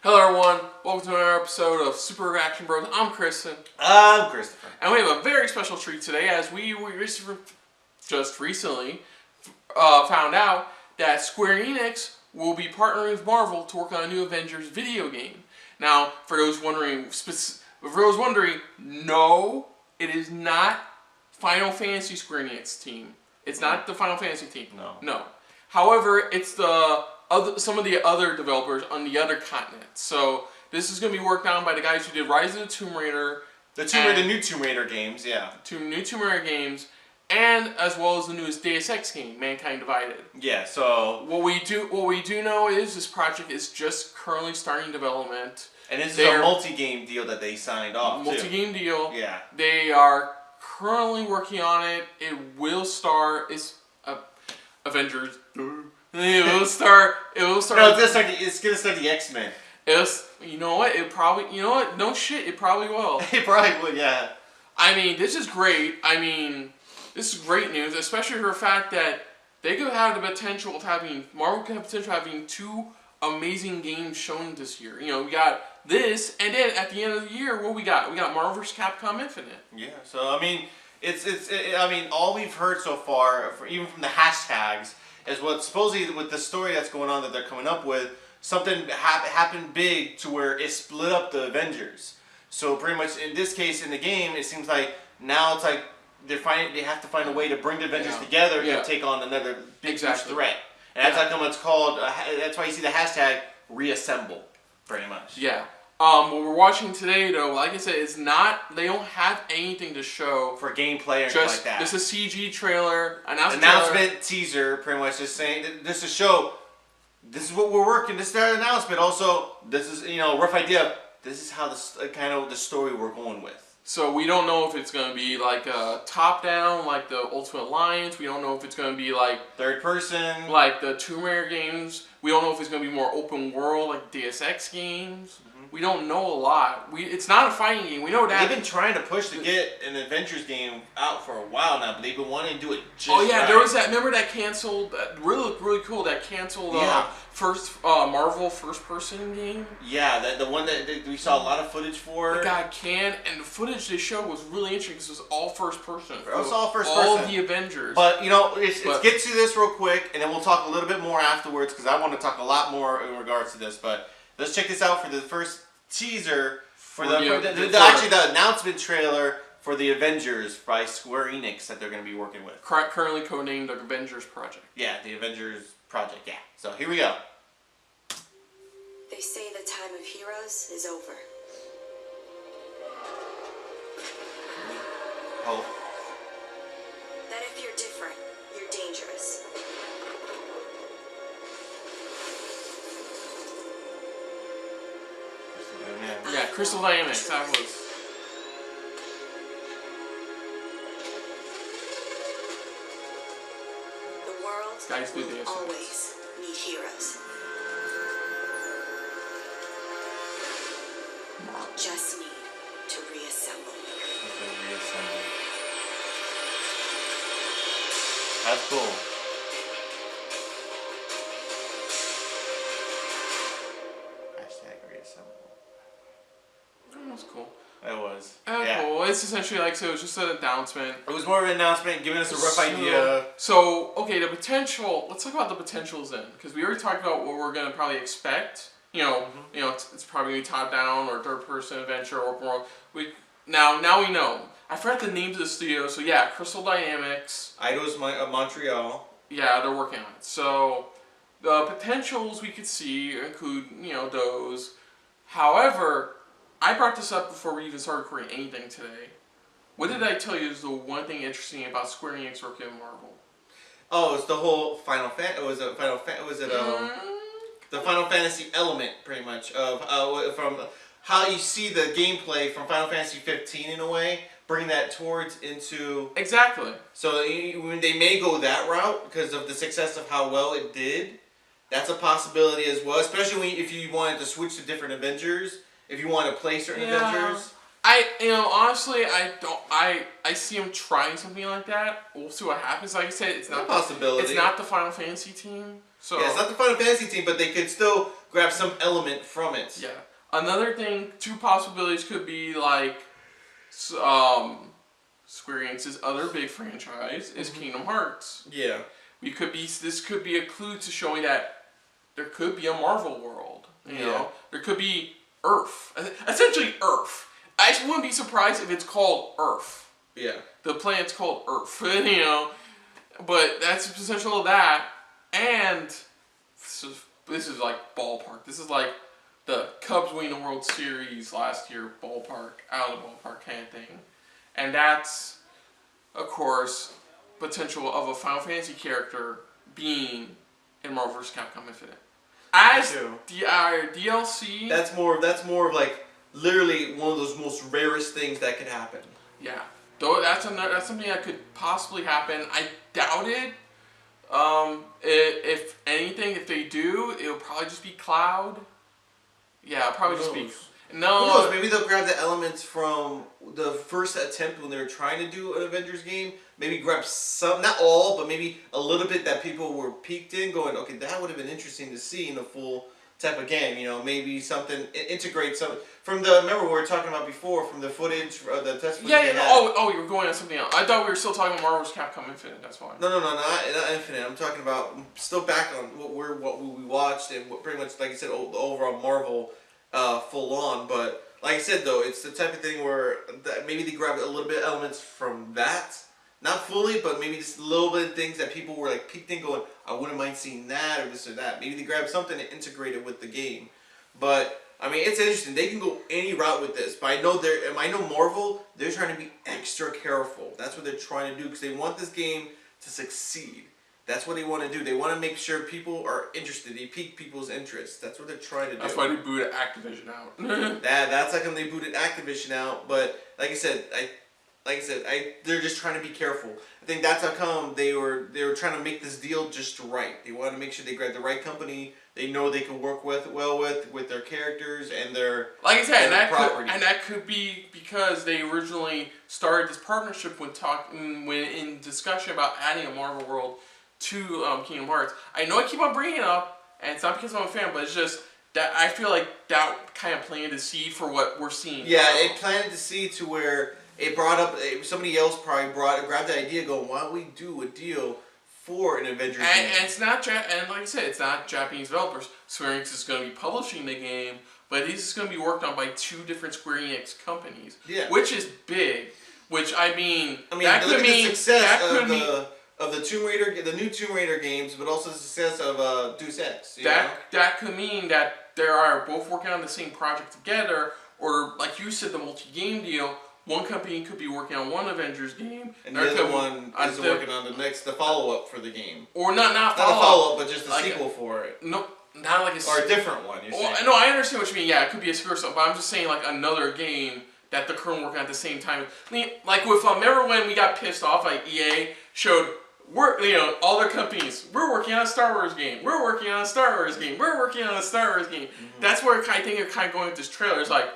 Hello everyone, welcome to another episode of Super Reaction Bros. I'm Kristen. I'm Christopher. And we have a very special treat today as we just recently found out that Square Enix will be partnering with Marvel to work on a new Avengers video game. Now, for those wondering, no, it is not Final Fantasy Square Enix team. It's not the Final Fantasy team. No. However, it's some of the other developers on the other continents. So this is going to be worked on by the guys who did Rise of the Tomb Raider, The new Tomb Raider games, yeah. New Tomb Raider games, and as well as the newest Deus Ex game, Mankind Divided. Yeah. So what we do know is this project is just currently starting development. And this is a multi-game deal that they signed off. Multi-game deal. Yeah. They are currently working on it. It will start. It's Avengers. It will start. No, it's gonna start the X-Men. You know what? No shit. It probably will. It probably will. Yeah. I mean, this is great. This is great news, especially for the fact that they could have the potential of Marvel could have potential of having two amazing games shown this year. You know, we got this, and then at the end of the year, what we got? We got Marvel vs. Capcom Infinite. Yeah. So I mean, all we've heard so far, even from the hashtags, is what supposedly with the story that's going on that they're coming up with, something happened big to where it split up the Avengers. So pretty much in this case in the game, it seems like now it's like they have to find a way to bring the Avengers together to take on another big threat. And that's how come it's called. That's why you see the hashtag reassemble, pretty much. Yeah. What we're watching today, though, like I said, it's not. They don't have anything to show for gameplay or anything like that. Just a CG trailer, announcement teaser, pretty much just saying this is show. This is what we're working. This is our announcement. Also, this is a rough idea. This is how the story we're going with. So we don't know if it's going to be like a top-down, like the Ultimate Alliance. We don't know if it's going to be like third person, like the Tomb Raider games. We don't know if it's going to be more open world, like Deus Ex games. We don't know a lot. It's not a fighting game. We know that. They've been trying to push to get an Avengers game out for a while now, but they've been wanting to do it just right. There was that. Remember that canceled? That really cool. That canceled first Marvel first-person game. Yeah, the one that we saw a lot of footage for. It got canned, and the footage they showed was really interesting because it was all first-person. It was all first-person. All of the Avengers. But let's get to this real quick, and then we'll talk a little bit more afterwards because I want to talk a lot more in regards to this. But let's check this out for the first teaser for the announcement trailer for the Avengers by Square Enix that they're going to be working with. Currently codenamed the Avengers Project. Yeah, the Avengers Project, yeah. So here we go. They say the time of heroes is over. Oh. That if you're different, you're dangerous. Yeah, Crystal Dynamics, that was. The world will always need heroes. Just need to reassemble. That's cool. That was cool. That was. Cool. It's essentially it was just an announcement. It was more of an announcement, giving us a rough idea. So, okay, the potential. Let's talk about the potentials then, because we already talked about what we're gonna probably expect. It's probably gonna be top down or third person adventure or open world. Now we know. I forgot the names of the studio. So yeah, Crystal Dynamics. Eidos Montreal. Yeah, they're working on it. So the potentials we could see include those. However, I brought this up before we even started recording anything today. What did I tell you is the one thing interesting about Square Enix working with Marvel? Oh, it's the whole the Final Fantasy element, pretty much, of from how you see the gameplay from Final Fantasy 15 in a way, bring that towards into... Exactly. So they may go that route because of the success of how well it did. That's a possibility as well, especially if you wanted to switch to different Avengers. If you want to play certain Avengers. Honestly, I see him trying something like that. We'll see what happens. Like I said, it's not a possibility. It's not the Final Fantasy team. So yeah, it's not the Final Fantasy team, but they could still grab some element from it. Yeah. Another thing, two possibilities could be like, Square Enix's other big franchise is Kingdom Hearts. Yeah. This could be a clue to showing that there could be a Marvel world. You know, there could be Earth, essentially Earth. I just wouldn't be surprised if it's called Earth. Yeah. The planet's called Earth. You know, but that's the potential of that. And this is like ballpark. This is like the Cubs winning the World Series last year, ballpark, out of the ballpark kind of thing. And that's, of course, potential of a Final Fantasy character being in Marvel vs. Capcom Infinite. As DLC... That's more of like literally one of those most rarest things that could happen. Yeah. Though that's something that could possibly happen. I doubt it. If anything, if they do, it'll probably just be Cloud. Yeah, it'll probably just be... No. Who knows? Maybe they'll grab the elements from the first attempt when they were trying to do an Avengers game. Maybe grab some, not all, but maybe a little bit that people were peaked in, going, okay, that would have been interesting to see in a full type of game. You know, maybe something, integrate some from the, remember we were talking about before, from the footage, the test footage. Yeah. Oh, you were going on something else. I thought we were still talking about Marvel vs. Capcom Infinite. That's why. No, not Infinite. I'm talking about still back on what we watched and what pretty much, like I said, the overall Marvel. Full on, but like I said though, it's the type of thing where maybe they grab a little bit of elements from that, not fully, but maybe just a little bit of things that people were like peeked in, going, I wouldn't mind seeing that or this or that. Maybe they grab something and integrate it with the game. But I mean, it's interesting. They can go any route with this, but I know Marvel. They're trying to be extra careful. That's what they're trying to do because they want this game to succeed. That's what they want to do. They want to make sure people are interested. They pique people's interest. That's what they're trying to do. That's why they booted Activision out. That's how come they booted Activision out. But like I said, they're just trying to be careful. I think that's how come they were trying to make this deal just right. They wanted to make sure they grabbed the right company. They know they can work with their characters and their like I said, property. that could be because they originally started this partnership when in discussion about adding a Marvel world to Kingdom Hearts. I know I keep on bringing it up, and it's not because I'm a fan, but it's just that I feel like that kind of planted the seed for what we're seeing. Yeah, it planted the seed to where it brought up, somebody else probably grabbed the idea, going, why don't we do a deal for an Avengers game? And it's not, and like I said, it's not Japanese developers. Square Enix is going to be publishing the game, but this is going to be worked on by two different Square Enix companies, which is big. Which that could mean the success of the Tomb Raider, the new Tomb Raider games, but also the success of Deus Ex. That could mean that they are both working on the same project together, or like you said, the multi-game deal. One company could be working on one Avengers game, and the other one is working on the follow-up for the game. Or not not a follow-up, but just a like sequel for it. No, not like or a different one. You're saying. No, I understand what you mean. Yeah, it could be a sequel, but I'm just saying like another game that the current working on at the same time. I mean, like with remember when we got pissed off, like EA showed. All their companies, we're working on a Star Wars game. We're working on a Star Wars game. We're working on a Star Wars game. Mm-hmm. That's where I think they're kind of going with this trailer. It's like,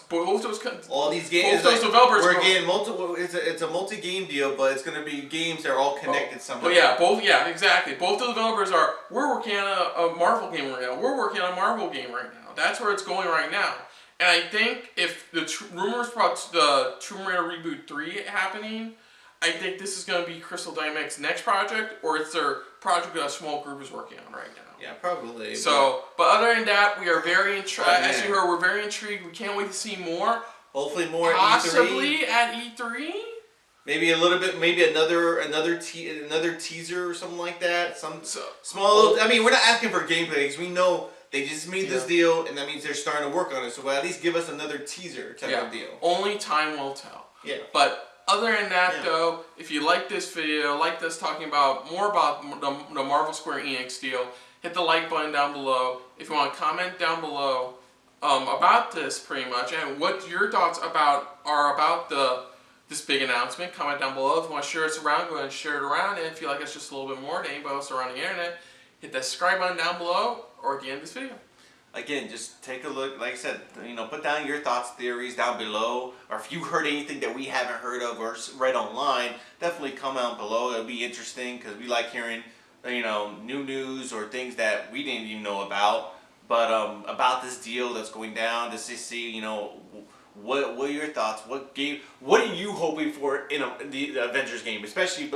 both those all these games, both those developers. We're getting multiple. It's a multi-game deal, but it's going to be games that are all connected somehow. Exactly. Both the developers are. We're working on a Marvel game right now. We're working on a Marvel game right now. That's where it's going right now. And I think if the rumors about the Tomb Raider Reboot 3 happening. I think this is going to be Crystal Dynamics' next project, or it's their project that a small group is working on right now. Yeah, probably. So, but other than that, we are very intrigued. As you heard, we're very intrigued. We can't wait to see more. Hopefully more possibly at E3. Maybe a little bit. Maybe another teaser or something like that. Small little. I mean, we're not asking for gameplay because we know they just made this deal, and that means they're starting to work on it. So at least give us another teaser type of deal. Only time will tell. Yeah. But. Other than that, though, if you like this video, like us talking more about the Marvel Square Enix deal, hit the like button down below. If you want to comment down below about this, pretty much, and what your thoughts are about this big announcement, comment down below. If you want to share us around, go ahead and share it around. And if you like us just a little bit more than anybody else around the internet, hit that subscribe button down below or at the end of this video. Again, just take a look. Like I said, put down your thoughts, theories down below. Or if you heard anything that we haven't heard of or read online, definitely comment below. It'll be interesting because we like hearing, new news or things that we didn't even know about. But about this deal that's going down, just to see, you know, what are your thoughts? What are you hoping for in the Avengers game, especially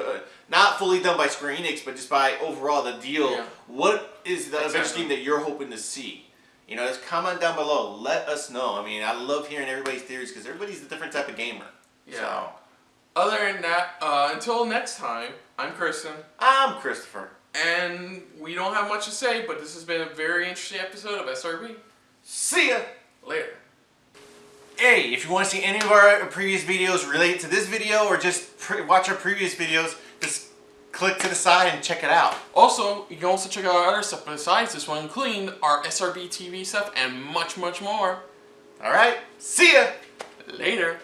not fully done by Square Enix, but just by overall the deal? Yeah. What is the Avengers game that you're hoping to see? You know, just comment down below. Let us know. I mean, I love hearing everybody's theories because everybody's a different type of gamer. Yeah. So. Other than that, until next time, I'm Kristen. I'm Christopher. And we don't have much to say, but this has been a very interesting episode of SRB. See ya! Later. Hey, if you want to see any of our previous videos related to this video or just watch our previous videos, just click to the side and check it out. Also, you can also check out our other stuff besides this one, including our SRB TV stuff and much, much more. Alright, see ya! Later.